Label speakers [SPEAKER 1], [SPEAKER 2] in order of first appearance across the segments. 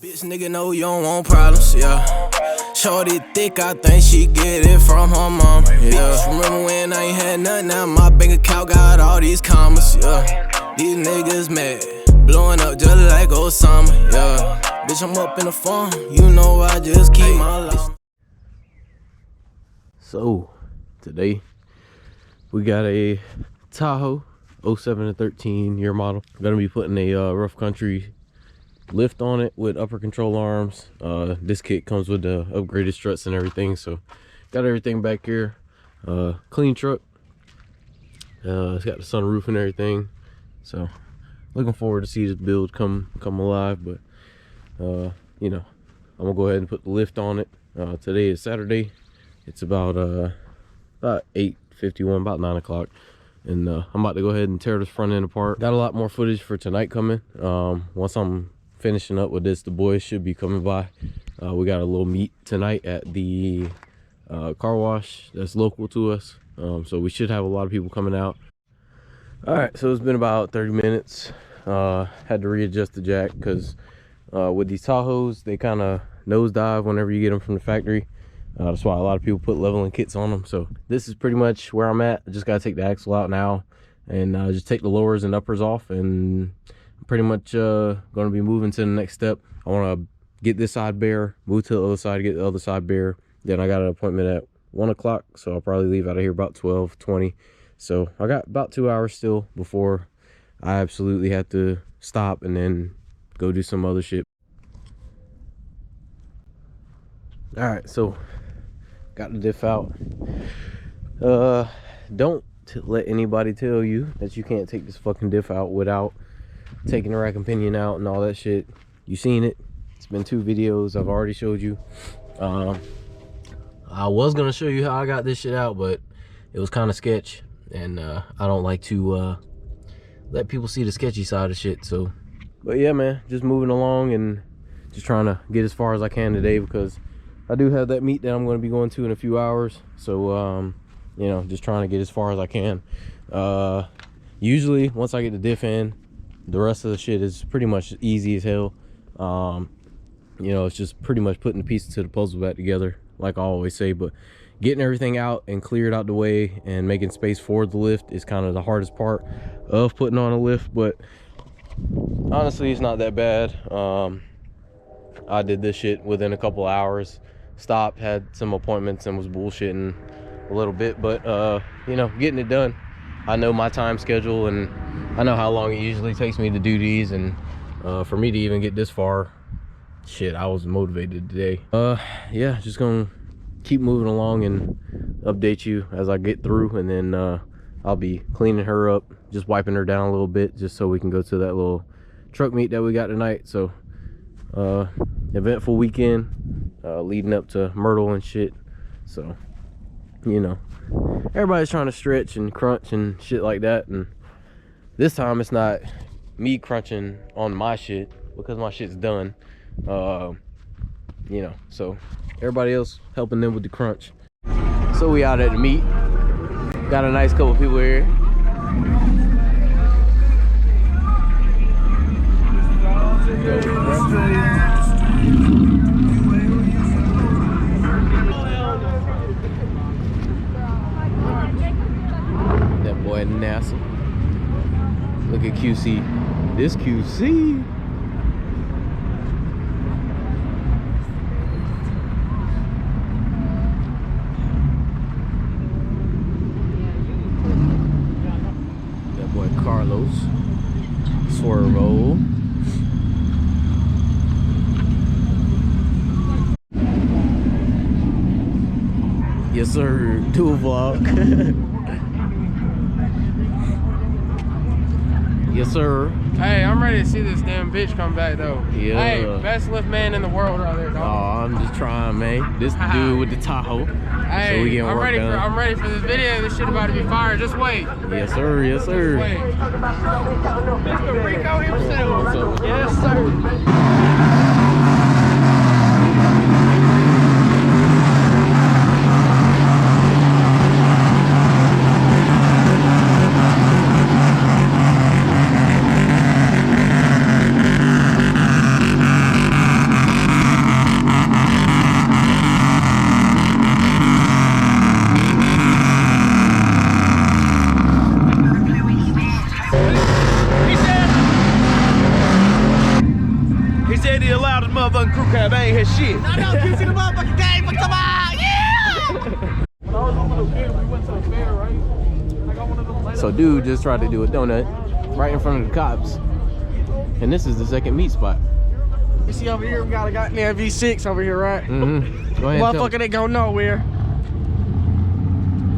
[SPEAKER 1] Bitch nigga know you don't want problems, yeah. Shorty thick, I think she get it from her mom, yeah. Remember when I ain't had nothing, now my bank account got all these commas, yeah. These niggas mad, blowing up just like Osama, yeah. Bitch, I'm up in the farm, you know I just keep my life.
[SPEAKER 2] So, today, we got a Tahoe 07 to 13 year model. I'm gonna be putting a rough country lift on it with upper control arms. This kit comes with the upgraded struts and everything, so got everything back here. Clean truck. It's got the sunroof and everything, so looking forward to see this build come alive. But you know, I'm gonna go ahead and put the lift on it. Today is Saturday. It's about 8:51, about 9 o'clock, and I'm about to go ahead and tear this front end apart. Got a lot more footage for tonight coming. Once I'm finishing up with this, the boys should be coming by. We got a little meet tonight at the car wash that's local to us, so we should have a lot of people coming out. All right, so it's been about 30 minutes. Had to readjust the jack because with these Tahoes, they kind of nosedive whenever you get them from the factory. That's why a lot of people put leveling kits on them. So this is pretty much where I'm at. I just gotta take the axle out now and just take the lowers and uppers off, and I'm pretty much gonna be moving to the next step. I want to get this side bare, move to the other side, get the other side bare. Then I got an appointment at 1 o'clock, so I'll probably leave out of here about 12:20. So I got about 2 hours still before I absolutely have to stop and then go do some other shit. All right, so got the diff out. Don't let anybody tell you that you can't take this fucking diff out without taking the rack and pinion out and all that shit. You seen it. It's been 2 videos I've already showed you. I was gonna show you how I got this shit out, but it was kind of sketch, and I don't like to let people see the sketchy side of shit. So, but yeah, man, just moving along and just trying to get as far as I can today, because I do have that meet that I'm going to be going to in a few hours. So you know, just trying to get as far as I can. Usually once I get the diff in, the rest of the shit is pretty much easy as hell. You know, it's just pretty much putting the pieces to the puzzle back together, like I always say. But getting everything out and cleared out the way and making space for the lift is kind of the hardest part of putting on a lift. But honestly, it's not that bad. I did this shit within a couple hours. Stopped, had some appointments, and was bullshitting a little bit, but you know, getting it done. I know my time schedule, and I know how long it usually takes me to do these, and for me to even get this far, shit, I was motivated today. Yeah, just gonna keep moving along and update you as I get through, and then I'll be cleaning her up, just wiping her down a little bit, just so we can go to that little truck meet that we got tonight. So eventful weekend leading up to Myrtle and shit. So, you know, everybody's trying to stretch and crunch and shit like that, and this time it's not me crunching on my shit because my shit's done. You know, so everybody else helping them with the crunch. So we out at the meet, got a nice couple people here. That boy NASA. Look at QC. This QC. That boy Carlos. Swervo. Yes sir, do a vlog. Yes sir.
[SPEAKER 3] Hey, I'm ready to see this damn bitch come back though.
[SPEAKER 2] Yeah.
[SPEAKER 3] Hey, best lift man in the world right there,
[SPEAKER 2] Oh,
[SPEAKER 3] dog.
[SPEAKER 2] I'm just trying, man. This dude with the Tahoe.
[SPEAKER 3] Hey,
[SPEAKER 2] so we getting
[SPEAKER 3] I'm
[SPEAKER 2] work
[SPEAKER 3] ready
[SPEAKER 2] done.
[SPEAKER 3] I'm ready for this video. This shit about to be fire. Just wait.
[SPEAKER 2] Yes sir, yes sir.
[SPEAKER 3] Wait. Mr. Rico himself.
[SPEAKER 2] What's up?
[SPEAKER 3] Yes sir.
[SPEAKER 4] said he allowed his motherfucking crew cab. I ain't his shit.
[SPEAKER 1] I know, QC the motherfucking game, but come on, yeah!
[SPEAKER 3] When I was on the kid, we went to the fair, right? I got one of them.
[SPEAKER 2] So dude just tried to do a donut right in front of the cops. And this is the second meat spot.
[SPEAKER 3] You see over here, we got a goddamn V6 over here, right?
[SPEAKER 2] Mm-hmm. Go ahead and tell
[SPEAKER 3] Motherfucker, they go nowhere.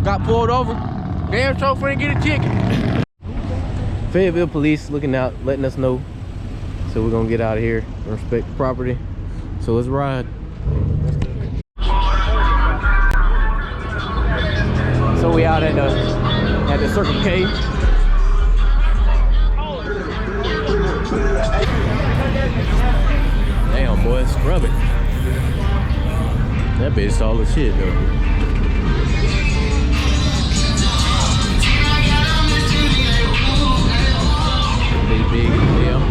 [SPEAKER 3] Got pulled over. Damn sure finna get a ticket.
[SPEAKER 2] Fayetteville police looking out, letting us know. So we're gonna get out of here and respect the property. So let's ride. So we out at the Circle K. Damn boy, scrub it. That bitch solid shit though. Big deal.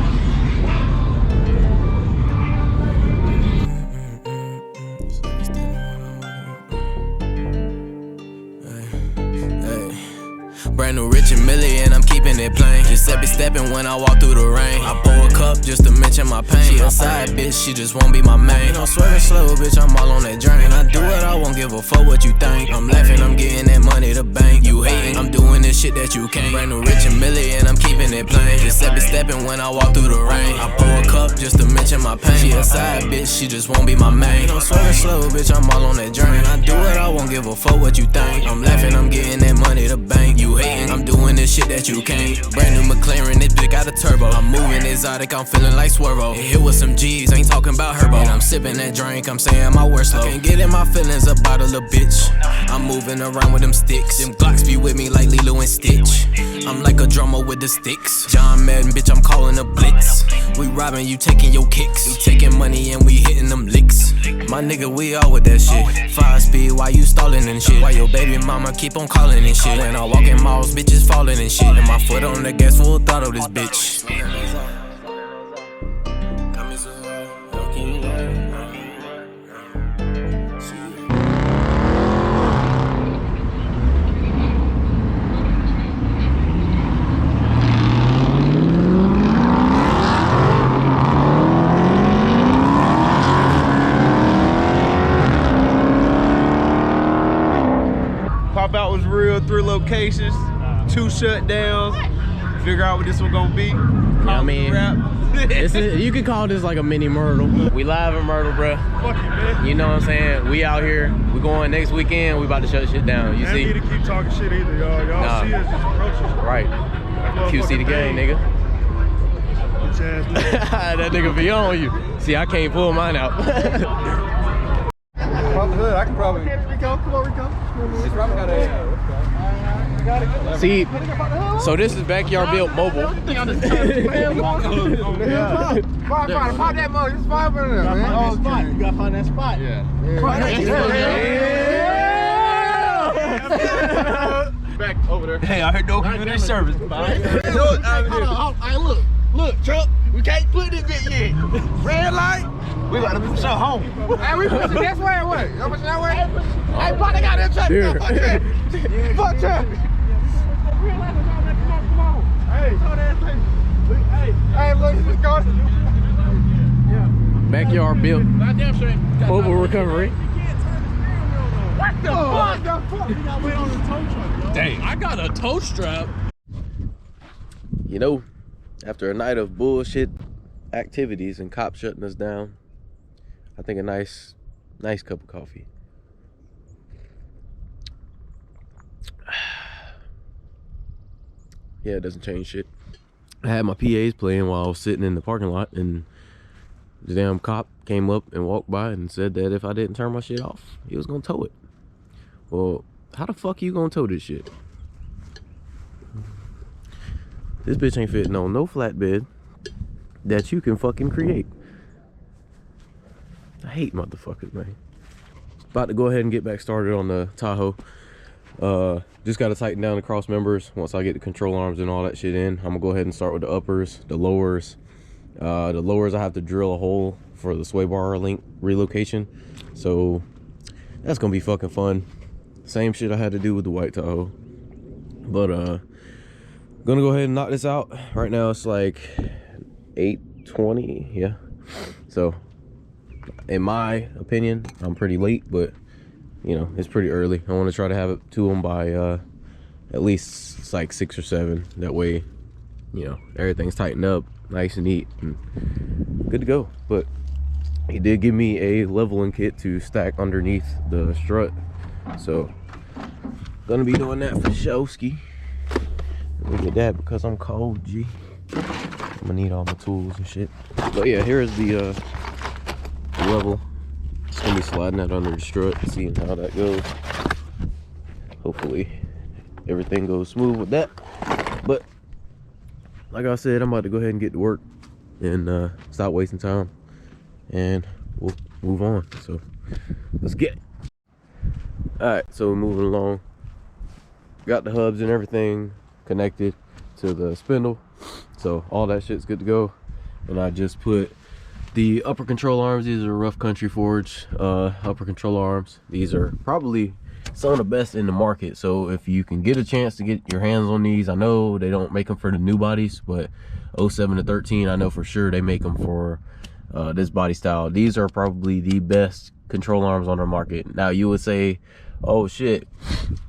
[SPEAKER 1] Brand new rich and Millie and I'm keeping it plain. Giuseppe stepping when I walk through the rain. I pour a cup just to mention my pain. She a side bitch, she just won't be my main. I'm swerving slow, bitch, I'm all on that drain. I do what I won't give a fuck what you think. I'm laughing, I'm getting that money to bank. You hating, I'm doing this shit that you can't. Brand new rich and Millie and I'm keeping it plain. Giuseppe stepping when I walk through the rain. I pour a cup just to mention my pain. She a side bitch, she just won't be my main. I'm swerving slow, bitch, I'm all on that drain. I do what I won't give a fuck what you think. I'm laughing, I'm getting that money to bank. You hating, I'm doing this shit that you can't. Brand new McLaren, this bitch got a turbo. I'm moving exotic, I'm feeling like Swervo. And here with some G's, ain't talking about herbo. And I'm sipping that drink, I'm saying my words slow. Can't get in my feelings about a little bitch. I'm moving around with them sticks. Them Glocks be with me like Lilo and Stitch. I'm like a drummer with the sticks. John Madden, bitch, I'm calling a blitz. We robbing, you taking your kicks. You taking money and we hitting them licks. My nigga, we all with that shit. 5 speed, why you stalling and shit? Why your baby mama keep on calling and shit? When I walk in malls, bitches falling and shit. And my foot on the gas, full throttle this bitch.
[SPEAKER 4] Pop out was real, 3 locations, 2 shutdowns. Figure out what this one gonna be.
[SPEAKER 2] Yeah, I mean, you can call this like a mini Myrtle. We live in Myrtle, bruh.
[SPEAKER 5] Fuck it, man.
[SPEAKER 2] You know what I'm saying? We out here. We going next weekend. We about to shut shit down. You
[SPEAKER 5] I
[SPEAKER 2] see?
[SPEAKER 5] need to keep talking shit either, y'all. Y'all see us just approaching.
[SPEAKER 2] Right. QC the game, nigga.
[SPEAKER 5] Bitch ass nigga.
[SPEAKER 2] That nigga be on you. See, I can't pull mine out.
[SPEAKER 4] Pop the hood, I can probably.
[SPEAKER 3] Rico, come on, Rico.
[SPEAKER 4] It's probably got a.
[SPEAKER 2] See, so this is Backyard Built Mobile.
[SPEAKER 3] Pop that mug, it's 500 there, man.
[SPEAKER 5] You gotta find that spot.
[SPEAKER 4] Yeah.
[SPEAKER 5] Back over there.
[SPEAKER 4] Hey, I heard no community service.
[SPEAKER 3] Hold on, look, Chuck, we can't put this bit yet. Red light.
[SPEAKER 4] We gotta push her home.
[SPEAKER 3] Hey, we pushing this way or what? Y'all pushing that way? Hey, Pop, they got that truck. Fuck truck. Come on. Hey, look, he's just going.
[SPEAKER 2] Backyard Built Mobile Recovery.
[SPEAKER 3] What the fuck?
[SPEAKER 2] Dang, I got a tow strap. You know, after a night of bullshit activities and cops shutting us down, I think a nice cup of coffee. Yeah, it doesn't change shit. I had my PAs playing while I was sitting in the parking lot, and the damn cop came up and walked by and said that if I didn't turn my shit off, he was gonna tow it. Well, how the fuck you gonna tow this shit? This bitch ain't fitting on no flatbed that you can fucking create. I hate motherfuckers, man. About to go ahead and get back started on the Tahoe. Just gotta tighten down the cross members. Once I get the control arms and all that shit in, I'm gonna go ahead and start with the uppers, the lowers. The lowers, I have to drill a hole for the sway bar link relocation. So that's gonna be fucking fun. Same shit I had to do with the white Tahoe. But gonna go ahead and knock this out. Right now it's like 8:20, yeah. So in my opinion, I'm pretty late, but you know, it's pretty early. I want to try to have it to them by at least it's like 6 or 7. That way, you know, everything's tightened up, nice and neat, and good to go. But he did give me a leveling kit to stack underneath the strut, so gonna be doing that for Showski. Look at that, because I'm cold, G. I'm gonna need all my tools and shit. But yeah, here is the level. Just gonna be sliding that under the strut and seeing how that goes. Hopefully everything goes smooth with that. But like I said, I'm about to go ahead and get to work and stop wasting time, and we'll move on. So let's get it. All right, so we're moving along. Got the hubs and everything connected to the spindle, so all that shit's good to go. And I just put the upper control arms. These are Rough Country Forge upper control arms. These are probably some of the best in the market, so if you can get a chance to get your hands on these, I know they don't make them for the new bodies, but 07 to 13 I know for sure they make them for this body style. These are probably the best control arms on the market. Now you would say, oh shit,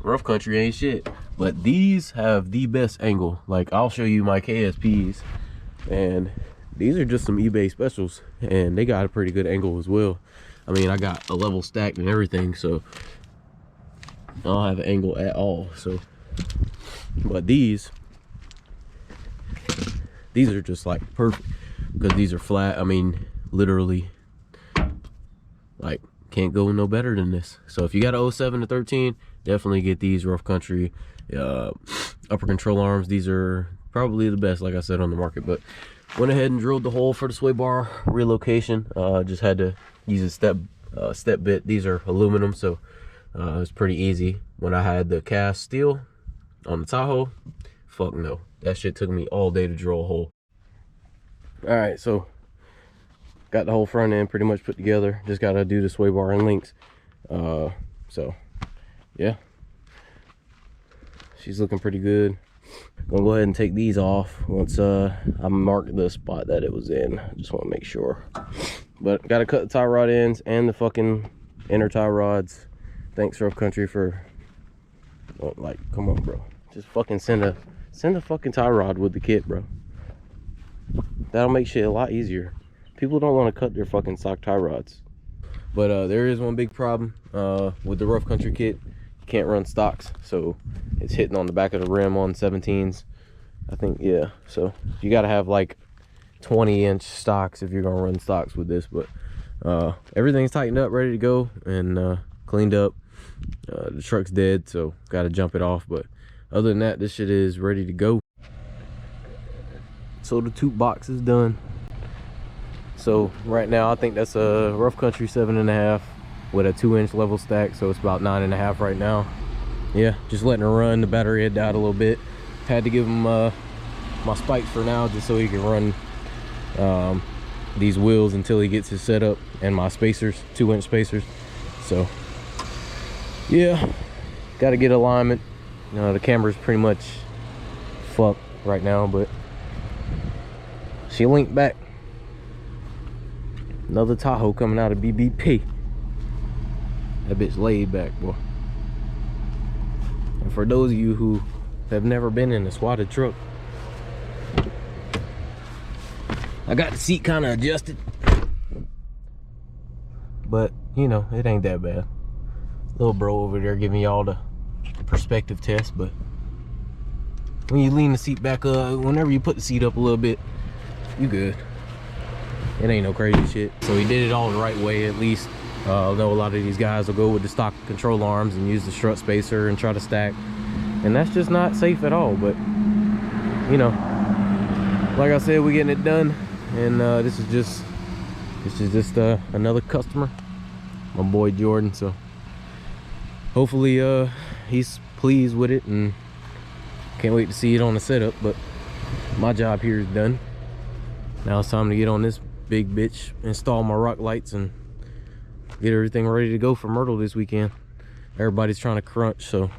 [SPEAKER 2] Rough Country ain't shit, but these have the best angle. Like, I'll show you my KSPs, and these are just some eBay specials, and they got a pretty good angle as well. I mean, I got a level stacked and everything, so I don't have an angle at all. So, but these are just like perfect, because these are flat. I mean, literally, like, can't go no better than this. So if you got a 07 to 13, definitely get these Rough Country upper control arms. These are probably the best, like I said, on the market. But went ahead and drilled the hole for the sway bar relocation. Just had to use a step bit. These are aluminum, so it's pretty easy. When I had the cast steel on the Tahoe, fuck no, that shit took me all day to drill a hole. All right, so got the whole front end pretty much put together. Just gotta do the sway bar and links. So yeah, she's looking pretty good. Gonna go ahead and take these off once I marked the spot that it was in. Just want to make sure. But gotta cut the tie rod ends and the fucking inner tie rods. Thanks Rough Country for, like, come on, bro, just fucking send a fucking tie rod with the kit, bro. That'll make shit a lot easier. People don't want to cut their fucking stock tie rods. But there is one big problem with the Rough Country kit. You can't run stocks, so it's hitting on the back of the rim on 17s, I think. Yeah, so you got to have like 20-inch stocks if you're gonna run stocks with this. But everything's tightened up, ready to go, and cleaned up. The truck's dead, so got to jump it off. But other than that, this shit is ready to go. So the tube box is done. So right now I think that's a Rough Country 7.5 with a 2-inch level stack, so it's about 9.5 right now. Yeah, just letting her run. The battery had died a little bit. Had to give him my spikes for now, just so he can run these wheels until he gets his setup, and my spacers, 2-inch spacers. So yeah, got to get alignment. The camera's pretty much fucked right now, but she linked back. Another Tahoe coming out of BBP. That bitch laid back, boy. And for those of you who have never been in a swatted truck, I got the seat kind of adjusted, but you know, it ain't that bad. Little bro over there giving y'all the perspective test, but when you lean the seat back up, whenever you put the seat up a little bit, you good. It ain't no crazy shit. So he did it all the right way, at least. I know a lot of these guys will go with the stock control arms and use the strut spacer and try to stack, and that's just not safe at all. But you know, like I said, we're getting it done, and this is just another customer, my boy Jordan. So hopefully he's pleased with it, and can't wait to see it on the setup. But my job here is done. Now it's time to get on this big bitch, install my rock lights, and get everything ready to go for Myrtle this weekend. Everybody's trying to crunch, so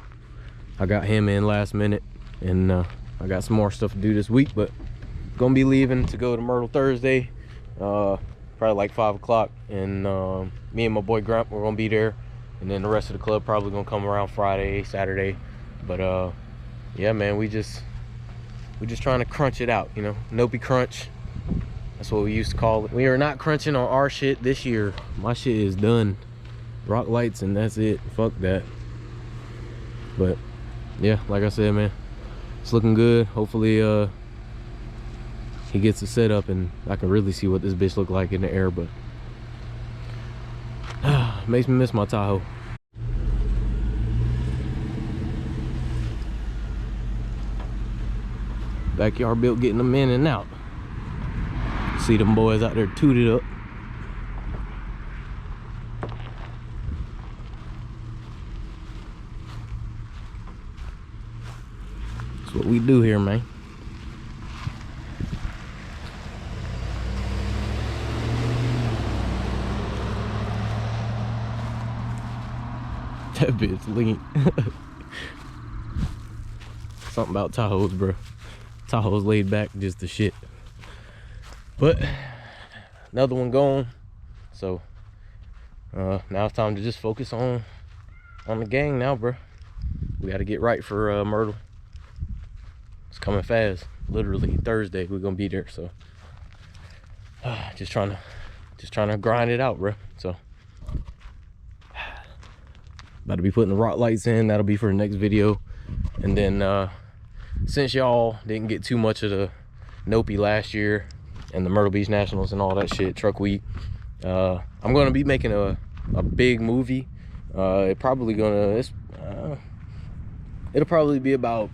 [SPEAKER 2] I got him in last minute, and I got some more stuff to do this week. But gonna be leaving to go to Myrtle Thursday. probably like 5 o'clock, and me and my boy Grump, we're gonna be there, and then the rest of the club probably gonna come around Friday, Saturday. But yeah, man, we just trying to crunch it out, you know. Nopey crunch, that's what we used to call it. We are not crunching on our shit this year. My shit is done, rock lights, and that's it. Fuck that. But yeah, like I said, man, it's looking good. Hopefully he gets the setup and I can really see what this bitch look like in the air. But makes me miss my Tahoe. Backyard built, getting them in and out. See them boys out there tooted up. That's what we do here, man. That bitch lean. Something about Tahoes, bro. Tahoe's laid back, just the shit. But another one gone. So now it's time to just focus on the gang now, bro. We got to get right for Myrtle. It's coming fast. Literally Thursday we're gonna be there. So just trying to grind it out, bro. So about to be putting the rock lights in. That'll be for the next video. And then since y'all didn't get too much of the Nopey last year and the Myrtle Beach Nationals and all that shit, truck week, I'm gonna be making a big movie. It'll probably be about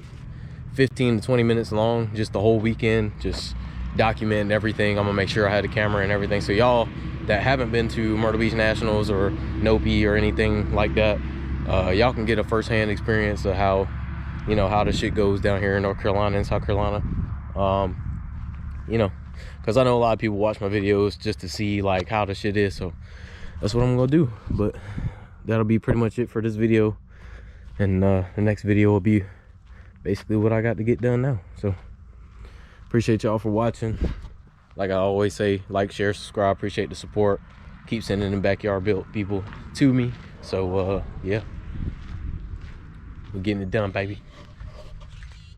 [SPEAKER 2] 15 to 20 minutes long, just the whole weekend, just documenting everything. I'm gonna make sure I had a camera and everything, so y'all that haven't been to Myrtle Beach Nationals or Nopey or anything like that, y'all can get a first-hand experience of how, you know, how the shit goes down here in North Carolina and South Carolina. You know, because I know a lot of people watch my videos just to see like how the shit is, so that's what I'm gonna do. But that'll be pretty much it for this video, and the next video will be basically what I got to get done now. So appreciate y'all for watching. Like I always say, like, share, subscribe. Appreciate the support. Keep sending them backyard built people to me. So yeah, we're getting it done, baby.